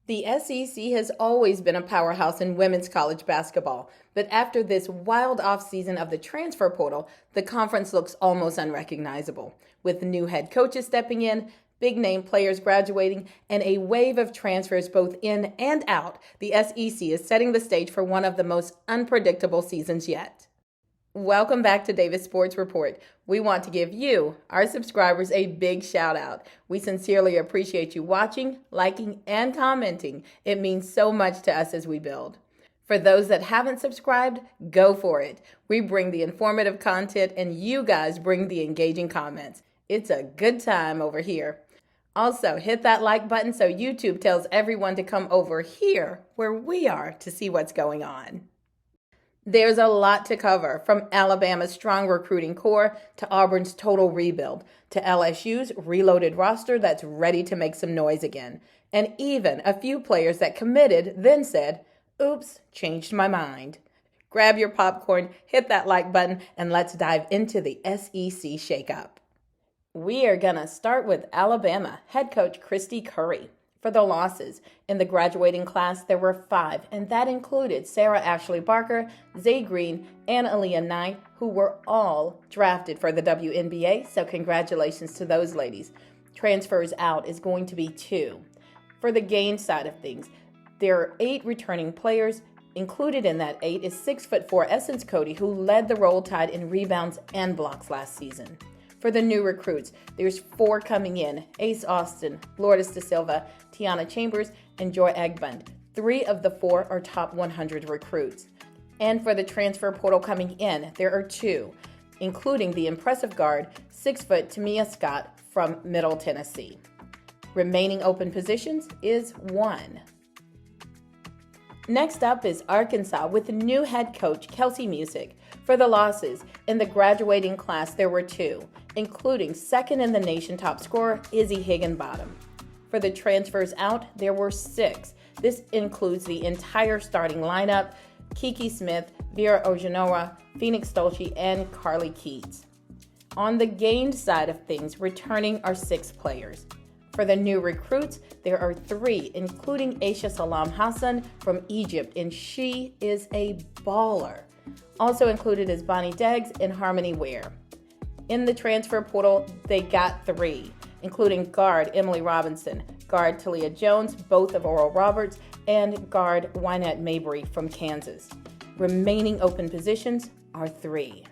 The SEC has always been a powerhouse in women's college basketball, but after this wild offseason of the transfer portal, the conference looks almost unrecognizable. With new head coaches stepping in, big name players graduating, and a wave of transfers both in and out, the SEC is setting the stage for one of the most unpredictable seasons yet. Welcome back to Davis Sports Report. We want to give you, our subscribers, a big shout out. We sincerely appreciate you watching, liking, and commenting. It means so much to us as we build. For those that haven't subscribed, go for it. We bring the informative content and you guys bring the engaging comments. It's a good time over here. Also, hit that like button so YouTube tells everyone to come over here where we are to see what's going on. There's a lot to cover, from Alabama's strong recruiting core to Auburn's total rebuild, to LSU's reloaded roster that's ready to make some noise again, and even a few players that committed then said, "Oops, changed my mind." Grab your popcorn, hit that like button, and let's dive into the SEC shakeup. We are going to start with Alabama head coach Christy Curry. For the losses, in the graduating class, there were 5, and that included Sarah Ashley Barker, Zay Green, and Aaliyah Knight, who were all drafted for the WNBA, so congratulations to those ladies. Transfers out is going to be 2. For the gain side of things, there are 8 returning players. Included in that 8 is 6'4" Essence Cody, who led the Roll Tide in rebounds and blocks last season. For the new recruits, there's 4 coming in: Ace Austin, Lourdes Da Silva, Tiana Chambers, and Joy Egbund. 3 of the 4 are top 100 recruits. And for the transfer portal coming in, there are 2, including the impressive guard, 6' Tamia Scott from Middle Tennessee. Remaining open positions is 1. Next up is Arkansas with new head coach Kelsey Music. For the losses, in the graduating class there were 2, including second in the nation top scorer Izzy Higginbottom. For the transfers out, there were 6. This includes the entire starting lineup: Kiki Smith, Vera Ojanoa, Phoenix Dolce, and Carly Keats. On the gained side of things, returning are 6 players. For the new recruits, there are 3, including Aisha Salam Hassan from Egypt, and she is a baller. Also included is Bonnie Deggs and Harmony Ware. In the transfer portal, they got 3, including guard Emily Robinson, guard Talia Jones, both of Oral Roberts, and guard Wynette Mabry from Kansas. Remaining open positions are 3.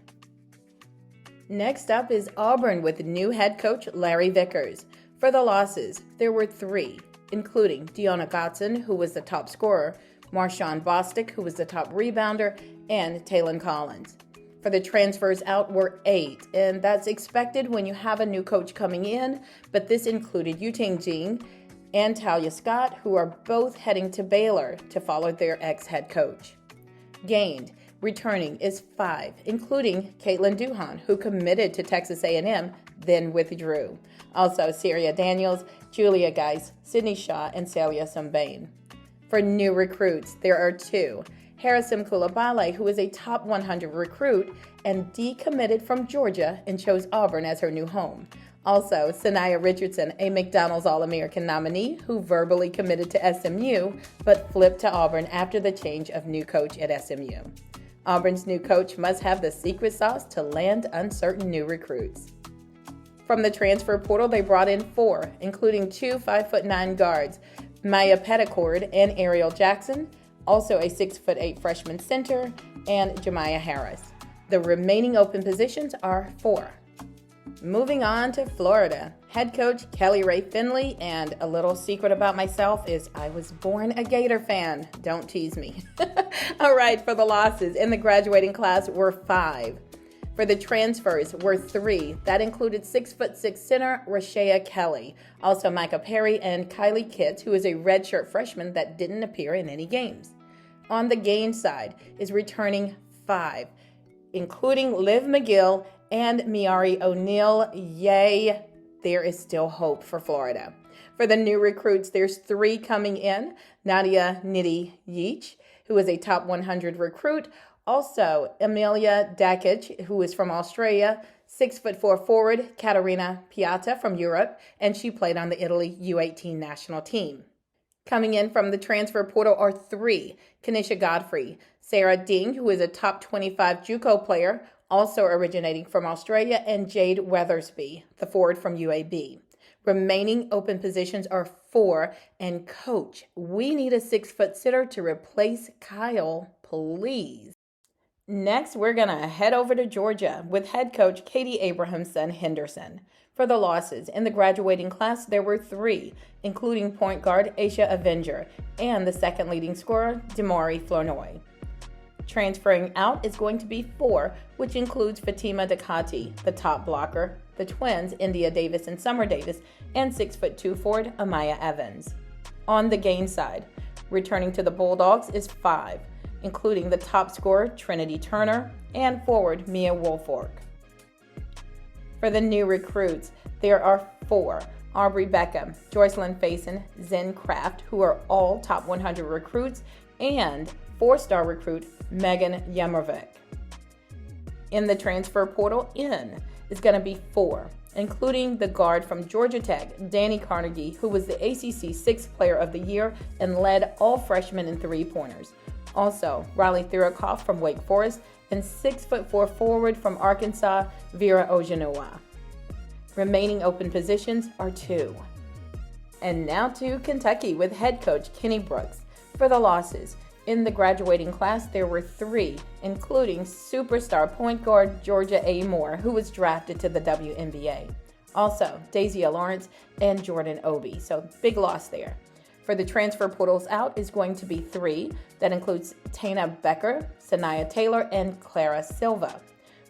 Next up is Auburn with new head coach Larry Vickers. For the losses, there were 3, including Deonna Godson, who was the top scorer, Marshawn Bostic, who was the top rebounder, and Taylon Collins. For the transfers out were 8, and that's expected when you have a new coach coming in, but this included Yutang Jing and Talia Scott, who are both heading to Baylor to follow their ex-head coach. Gained, returning is 5, including Caitlin Duhan, who committed to Texas A&M, then withdrew. Also, Syria Daniels, Julia Geis, Sydney Shaw, and Celia Sumbane. For new recruits, there are 2. Harrison Koulibaly, who is a top 100 recruit and decommitted from Georgia and chose Auburn as her new home. Also, Sanaya Richardson, a McDonald's All-American nominee who verbally committed to SMU but flipped to Auburn after the change of new coach at SMU. Auburn's new coach must have the secret sauce to land uncertain new recruits. From the transfer portal, they brought in 4, including 2 5'9" guards, Maya Petticord and Ariel Jackson, also a 6'8" freshman center, and Jemiah Harris. The remaining open positions are 4. Moving on to Florida, head coach Kelly Ray Finley, and a little secret about myself is I was born a Gator fan. Don't tease me. All right, for the losses, in the graduating class were 5. For the transfers were 3. That included 6'6" center Rashea Kelly, also Micah Perry, and Kylie Kitts, who is a redshirt freshman that didn't appear in any games. On the gain side is returning 5, including Liv McGill and Miari O'Neal. Yay, there is still hope for Florida. For the new recruits, there's 3 coming in: Nadia Nitty Yeech, who is a top 100 recruit. Also, Amelia Dakic, who is from Australia, 6'4" forward, Katerina Piatta from Europe, and she played on the Italy U18 national team. Coming in from the transfer portal are 3: Kenisha Godfrey, Sarah Ding, who is a top 25 JUCO player, also originating from Australia, and Jade Weathersby, the forward from UAB. Remaining open positions are 4, and coach, we need a 6-foot sitter to replace Kyle, please. Next, we're going to head over to Georgia with head coach Katie Abrahamson Henderson. For the losses, in the graduating class, there were 3, including point guard Aisha Avenger and the second leading scorer, Demari Flournoy. Transferring out is going to be 4, which includes Fatima Dakati, the top blocker, the twins, India Davis and Summer Davis, and 6'2" forward, Amaya Evans. On the gain side, returning to the Bulldogs is 5, including the top scorer, Trinity Turner, and forward, Mia Woolfolk. For the new recruits, there are 4: Aubrey Beckham, Joycelyn Faison, Zen Kraft, who are all top 100 recruits, and 4-star recruit Megan Yamovich. In the transfer portal, in is going to be 4, including the guard from Georgia Tech, Danny Carnegie, who was the ACC 6th Player of the Year and led all freshmen in three-pointers. Also, Riley Thirakoff from Wake Forest, and 6'4" forward from Arkansas, Vera Ojanua. Remaining open positions are 2. And now to Kentucky with head coach Kenny Brooks. For the losses, in the graduating class, there were 3, including superstar point guard Georgia A. Moore, who was drafted to the WNBA. Also, Daisy Lawrence and Jordan Obi, so big loss there. For the transfer portals out is going to be 3. That includes Tana Becker, Sanaya Taylor, and Clara Silva.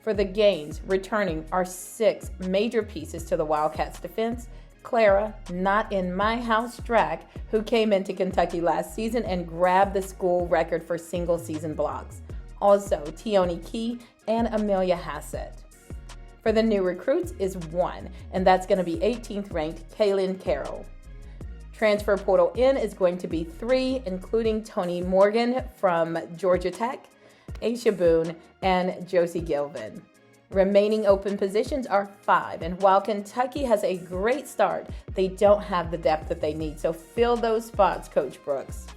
For the gains, returning are 6 major pieces to the Wildcats defense. Clara, not in my house Strack, who came into Kentucky last season and grabbed the school record for single season blocks. Also, Tioni Key and Amelia Hassett. For the new recruits is 1, and that's going to be 18th ranked Kaylin Carroll. Transfer portal in is going to be 3, including Tony Morgan from Georgia Tech, Aisha Boone, and Josie Gilvin. Remaining open positions are 5, and while Kentucky has a great start, they don't have the depth that they need, so fill those spots, Coach Brooks.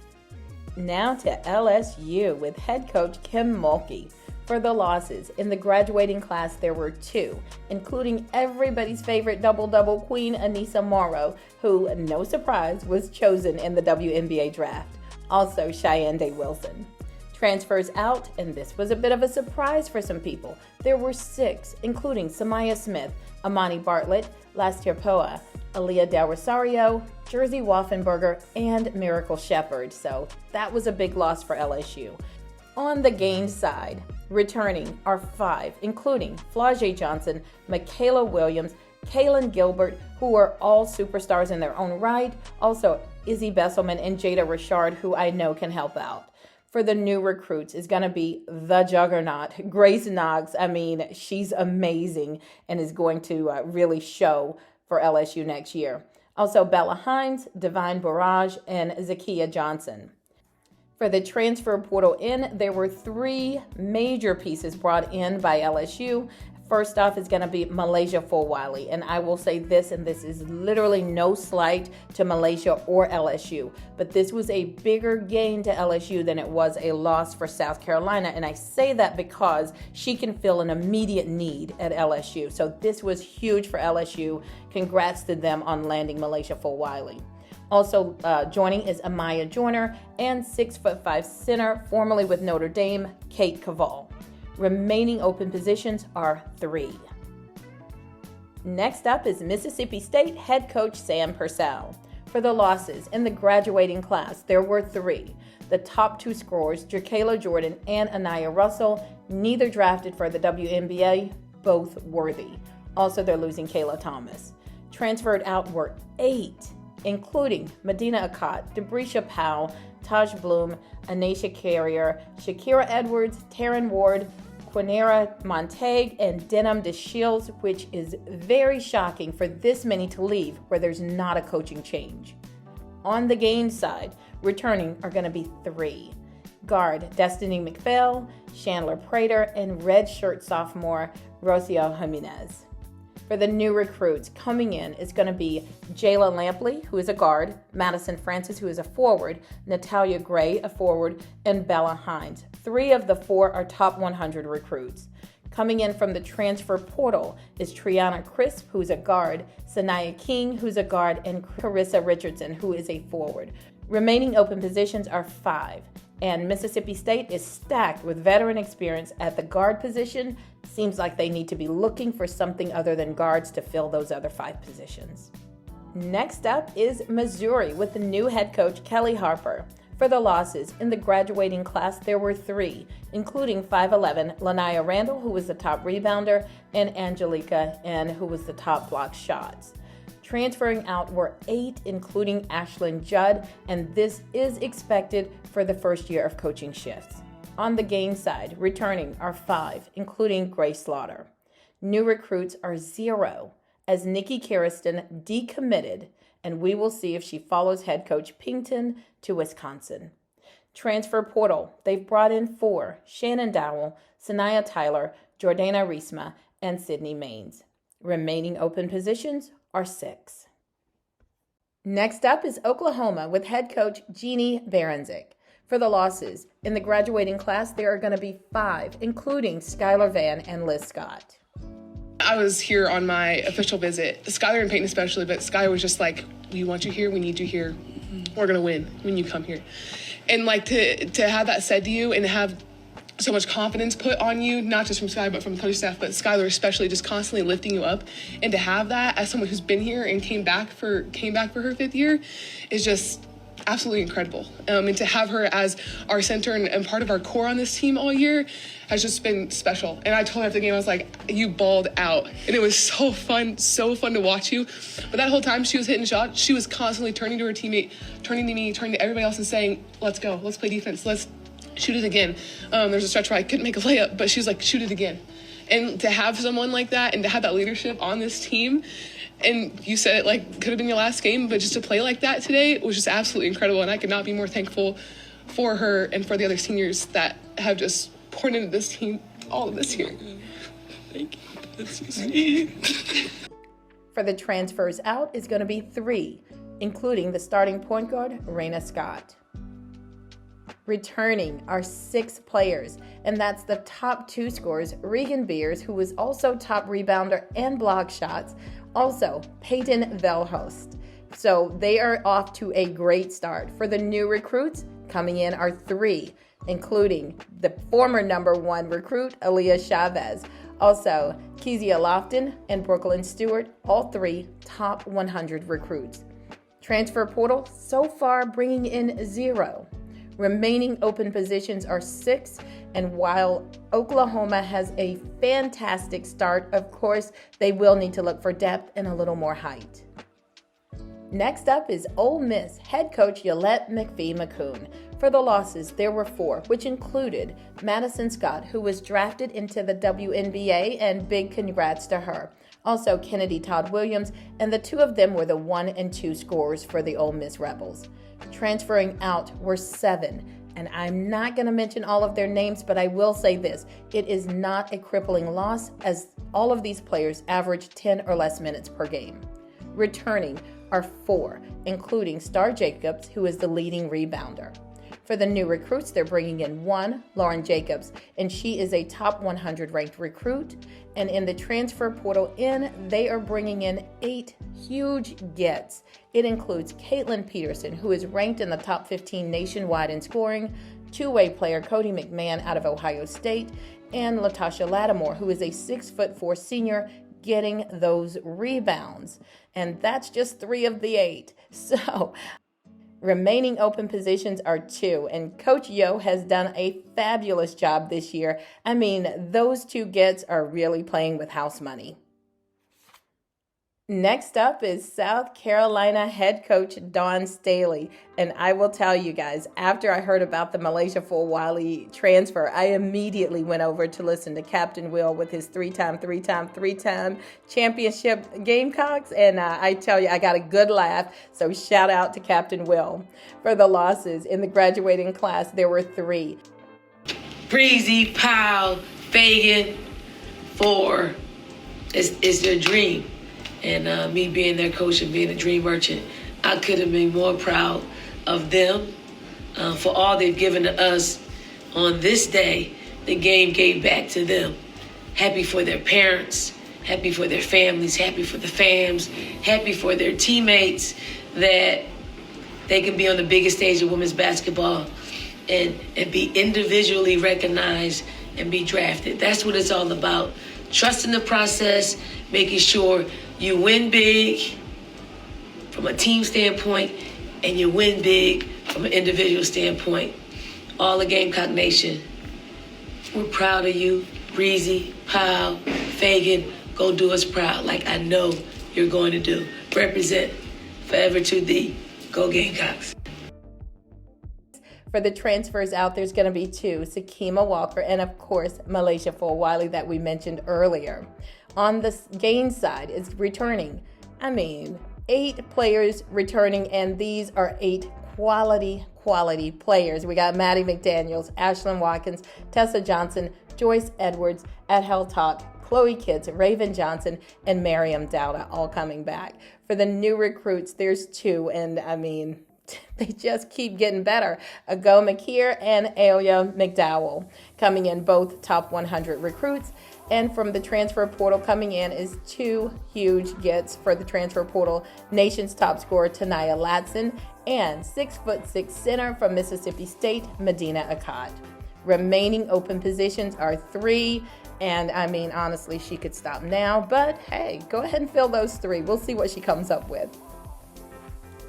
Now to LSU with head coach Kim Mulkey. For the losses, in the graduating class there were 2, including everybody's favorite double-double queen Anissa Morrow, who, no surprise, was chosen in the WNBA draft. Also, Cheyenne Day Wilson. Transfers out, and this was a bit of a surprise for some people. There were 6, including Samaya Smith, Amani Bartlett, Lastia Poa, Aaliyah Del Rosario, Jersey Waffenberger, and Miracle Shepherd. So that was a big loss for LSU. On the gain side, returning are 5, including Flau'jae Johnson, Michaela Williams, Kaylin Gilbert, who are all superstars in their own right. Also, Izzy Besselman and Jada Richard, who I know can help out. For the new recruits is going to be the juggernaut, Grace Knox. I mean, she's amazing and is going to really show for LSU next year. Also, Bella Hines, Divine Barrage, and Zakiya Johnson. For the transfer portal in, there were 3 major pieces brought in by LSU. First off is going to be Malaysia Fulwiley, and I will say this, and this is literally no slight to Malaysia or LSU, but this was a bigger gain to LSU than it was a loss for South Carolina, and I say that because she can fill an immediate need at LSU, so this was huge for LSU. Congrats to them on landing Malaysia Fulwiley. Also joining is Amaya Joyner and 6'5" center, formerly with Notre Dame, Kate Cavall. Remaining open positions are 3. Next up is Mississippi State head coach Sam Purcell. For the losses, in the graduating class, there were 3. The top 2 scorers, Jerkayla Jordan and Anaya Russell, neither drafted for the WNBA, both worthy. Also, they're losing Kayla Thomas. Transferred out were 8, including Medina Akat, Debrisha Powell, Taj Bloom, Anisha Carrier, Shakira Edwards, Taryn Ward, Quinera Montague, and Denham DeShields, which is very shocking for this many to leave where there's not a coaching change. On the gain side, returning are going to be 3. Guard Destiny McPhail, Chandler Prater, and redshirt sophomore Rocio Jimenez. For For the new recruits coming in is going to be Jayla Lampley, who is a guard, Madison Francis, who is a forward, Natalia Gray, a forward, and Bella Hines. 3 of the 4 are top 100 recruits. Coming in from the transfer portal is Triana Crisp, who's a guard, Sanaya King, who's a guard, and Carissa Richardson, who is a forward. Remaining open positions are 5. And Mississippi State is stacked with veteran experience at the guard position. Seems like they need to be looking for something other than guards to fill those other 5 positions. Next up is Missouri with the new head coach, Kelly Harper. For the losses, in the graduating class, there were 3, including 5'11", Lanaya Randall, who was the top rebounder, and Angelica N, who was the top block shots. Transferring out were 8, including Ashlyn Judd, and this is expected for the first year of coaching shifts. On the gain side, returning are 5, including Grace Slaughter. New recruits are 0, as Nikki Carriston decommitted, and we will see if she follows head coach Pington to Wisconsin. Transfer portal, they've brought in 4, Shannon Dowell, Sanaya Tyler, Jordana Riesma, and Sydney Maines. Remaining open positions are 6. Next up is Oklahoma with head coach Jeannie Baranczyk. For the losses, in the graduating class, there are going to be 5, including Skylar Van and Liz Scott. I was here on my official visit, Skylar and Peyton especially, but Skylar was just like, we want you here, we need you here. We're going to win when you come here. And like to have that said to you and have so much confidence put on you, not just from Skylar, but from coaching staff, but Skylar especially, just constantly lifting you up. And to have that as someone who's been here and came back for her 5th year is just absolutely incredible. And to have her as our center and part of our core on this team all year has just been special. And I told her after the game, I was like, you balled out. And it was so fun to watch you. But that whole time she was hitting shots, she was constantly turning to her teammate, turning to me, turning to everybody else and saying, let's go, let's play defense, let's shoot it again. There's a stretch where I couldn't make a layup, but she was like, shoot it again. And to have someone like that and to have that leadership on this team, and you said it like could have been your last game, but just to play like that today was just absolutely incredible. And I could not be more thankful for her and for the other seniors that have just poured into this team all of this year. Thank you. That's so sweet. For the transfers out is going to be 3, including the starting point guard, Raina Scott. Returning are 6 players, and that's the top 2 scorers, Regan Beers, who was also top rebounder and block shots, also Peyton Velhost. So they are off to a great start. For the new recruits, coming in are 3, including the former number 1 recruit, Aaliyah Chavez, also Kezia Lofton and Brooklyn Stewart, all 3 top 100 recruits. Transfer portal so far bringing in 0. Remaining open positions are 6, and while Oklahoma has a fantastic start, of course, they will need to look for depth and a little more height. Next up is Ole Miss head coach Yolette McPhee-McCoon. For the losses, there were 4, which included Madison Scott, who was drafted into the WNBA, and big congrats to her. Also, Kennedy Todd Williams, and the 2 of them were the 1 and 2 scorers for the Ole Miss Rebels. Transferring out were 7, and I'm not going to mention all of their names, but I will say this. It is not a crippling loss, as all of these players average 10 or less minutes per game. Returning are 4, including Star Jacobs, who is the leading rebounder. For the new recruits, they're bringing in 1, Lauren Jacobs, and she is a top 100 ranked recruit. And in the transfer portal they are bringing in 8 huge gets. It includes Caitlin Peterson, who is ranked in the top 15 nationwide in scoring, 2-way player Cody McMahon out of Ohio State, and Latasha Lattimore, who is a 6'4" senior, getting those rebounds. And that's just 3 of the 8. So remaining open positions are 2, and Coach Yo has done a fabulous job this year. I mean, those 2 gets are really playing with house money. Next up is South Carolina head coach Dawn Staley. And I will tell you guys, after I heard about the Malaysia Fulwiley transfer, I immediately went over to listen to Captain Will with his 3-time championship Gamecocks. And I tell you, I got a good laugh. So shout out to Captain Will. For the losses in the graduating class, there were 3. Breezy, Powell, Fagan, 4. it's their dream. And me being their coach and being a dream merchant, I could have been more proud of them for all they've given to us. On this day, the game gave back to them. Happy for their parents, happy for their families, happy for the fams, happy for their teammates that they can be on the biggest stage of women's basketball and be individually recognized and be drafted. That's what it's all about. Trusting the process, making sure you win big from a team standpoint and you win big from an individual standpoint. All the Gamecock Nation, we're proud of you. Breezy, Powell, Fagan, go do us proud like I know you're going to do. Represent forever to thee. Go Gamecocks. For the transfers out, there's going to be 2, Sakima Walker and, of course, Malaysia Fulwiley that we mentioned earlier. On the gain side, it's returning. 8 players returning, and these are 8 quality players. We got Maddie McDaniels, Ashlyn Watkins, Tessa Johnson, Joyce Edwards, Adhel Talk, Chloe Kitts, Raven Johnson, and Miriam Dowda all coming back. For the new recruits, there's 2, and they just keep getting better. Ago McKeer and Alia McDowell coming in, both top 100 recruits. And from the transfer portal coming in is 2 huge gets for the transfer portal. Nation's top scorer, Tanaya Latson, and 6'6" center from Mississippi State, Medina Akkad. Remaining open positions are 3. And honestly, she could stop now. But hey, go ahead and fill those 3. We'll see what she comes up with.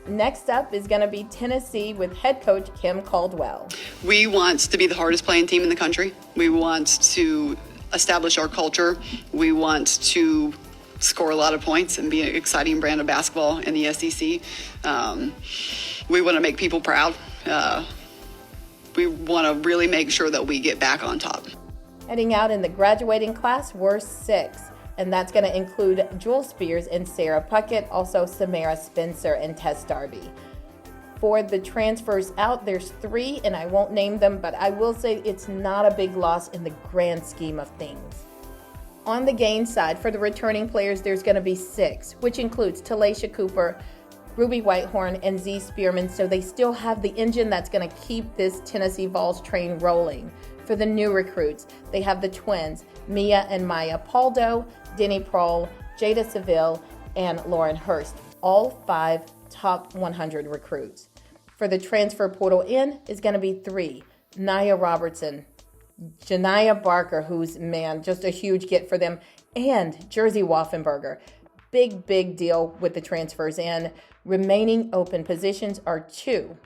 Next up is going to be Tennessee with head coach Kim Caldwell. We want to be the hardest playing team in the country. We want to establish our culture. We want to score a lot of points and be an exciting brand of basketball in the SEC. We want to make people proud. We want to really make sure that we get back on top. Heading out in the graduating class, we're 6. And that's going to include Jewel Spears and Sarah Puckett, also Samara Spencer and Tess Darby. For the transfers out, there's 3, and I won't name them, but I will say it's not a big loss in the grand scheme of things. On the gain side, for the returning players, there's going to be 6, which includes Talasha Cooper, Ruby Whitehorn, and Z Spearman, so they still have the engine that's going to keep this Tennessee Vols train rolling. For the new recruits, they have the twins, Mia and Maya Paldo, Denny Prohl, Jada Seville, and Lauren Hurst, all 5 top 100 recruits. For the transfer portal in is going to be 3, Nia Robertson, Janiyah Barker, who's, just a huge get for them, and Jersey Waffenberger. Big deal with the transfers in. Remaining open positions are 2.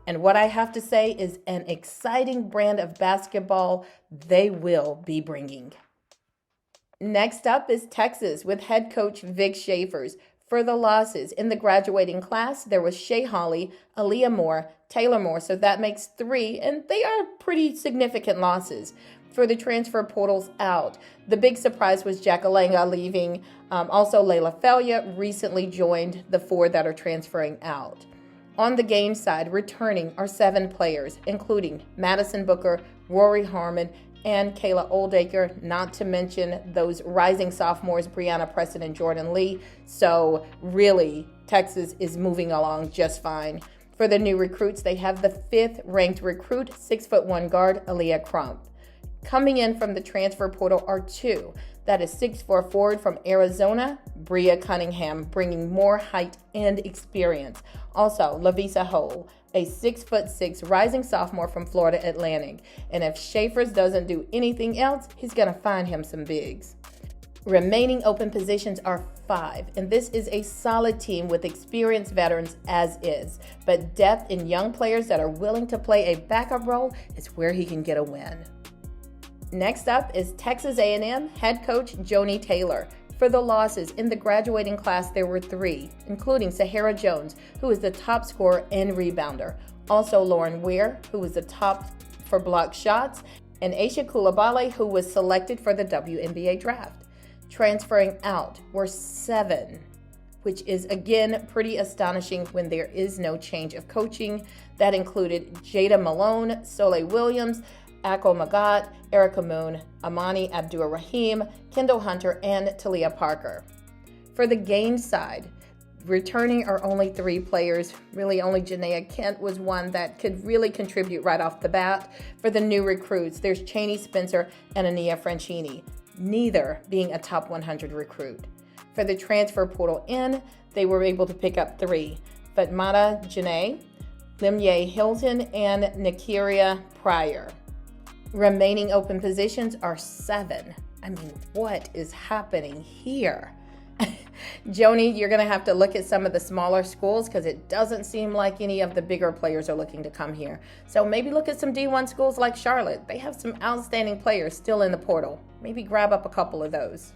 And what I have to say is an exciting brand of basketball they will be bringing. Next up is Texas with head coach Vic Schaefer's. For the losses in the graduating class, there was Shea Holly, Aaliyah Moore, Taylor Moore, so that makes 3, and they are pretty significant losses. For the transfer portals out, the big surprise was Jackalanga leaving. Also, Layla Felia recently joined the 4 that are transferring out. On the game side, returning are 7 players, including Madison Booker, Rory Harmon, and Kayla Oldacre, not to mention those rising sophomores, Brianna Preston and Jordan Lee. So really, Texas is moving along just fine. For the new recruits, they have the 5th ranked recruit, 6'1" guard, Aaliyah Crump. Coming in from the transfer portal are 2. That is 6'4" forward from Arizona, Bria Cunningham, bringing more height and experience. Also, Lavisa Hole, a 6'6" rising sophomore from Florida Atlantic. And if Schaefer's doesn't do anything else, he's going to find him some bigs. Remaining open positions are 5, and this is a solid team with experienced veterans as is. But depth in young players that are willing to play a backup role is where he can get a win. Next up is Texas A&M head coach Joni Taylor. For the losses in the graduating class, there were 3, including Sahara Jones, who is the top scorer and rebounder. Also Lauren Weir, who was the top for blocked shots, and Aisha Coulibaly, who was selected for the WNBA draft. Transferring out were 7, which is again pretty astonishing when there is no change of coaching. That included Jada Malone, Soleil Williams, Akol Magat, Erica Moon, Amani Abdur-Rahim, Kendall Hunter, and Talia Parker. For the gained side, returning are only 3 players. Really, only Janaea Kent was one that could really contribute right off the bat. For the new recruits, there's Cheney Spencer and Ania Franchini, neither being a top 100 recruit. For the transfer portal in, they were able to pick up 3, Fatmata Janae, Limye Hilton, and Nikiria Pryor. Remaining open positions are 7. I mean, what is happening here? Joni, you're going to have to look at some of the smaller schools because it doesn't seem like any of the bigger players are looking to come here. So maybe look at some D1 schools like Charlotte. They have some outstanding players still in the portal. Maybe grab up a couple of those.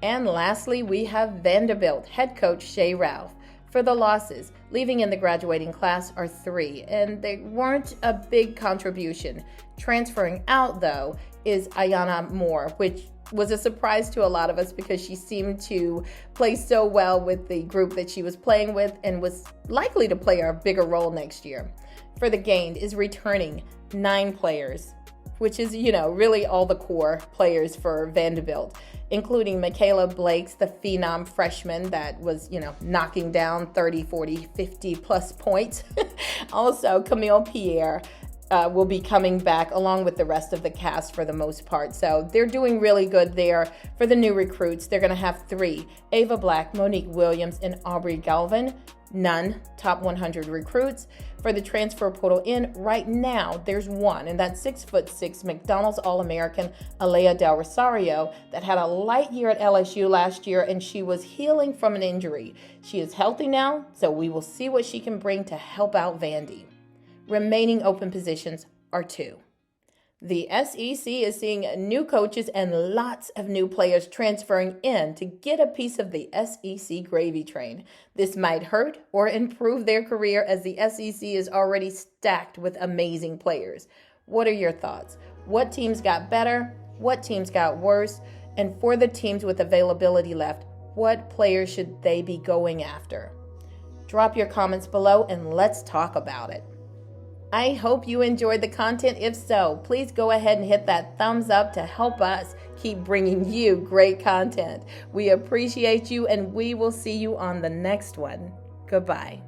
And lastly, we have Vanderbilt head coach Shay Ralph. For the losses, leaving in the graduating class are 3, and they weren't a big contribution. Transferring out, though, is Ayana Moore, which was a surprise to a lot of us because she seemed to play so well with the group that she was playing with and was likely to play a bigger role next year. For the gained is returning 9 players, which is, really all the core players for Vanderbilt, including Michaela Blakes, the phenom freshman that was, knocking down 30, 40, 50 plus points. Also, Camille Pierre will be coming back along with the rest of the cast for the most part. So they're doing really good there. For the new recruits, they're going to have 3, Ava Black, Monique Williams, and Aubrey Galvin. None top 100 recruits. For the transfer portal in, right now, there's 1, and that's 6'6" McDonald's All-American Alea Del Rosario that had a light year at LSU last year, and she was healing from an injury. She is healthy now, so we will see what she can bring to help out Vandy. Remaining open positions are 2. The SEC is seeing new coaches and lots of new players transferring in to get a piece of the SEC gravy train. This might hurt or improve their career as the SEC is already stacked with amazing players. What are your thoughts? What teams got better? What teams got worse? And for the teams with availability left, what players should they be going after? Drop your comments below and let's talk about it. I hope you enjoyed the content. If so, please go ahead and hit that thumbs up to help us keep bringing you great content. We appreciate you, and we will see you on the next one. Goodbye.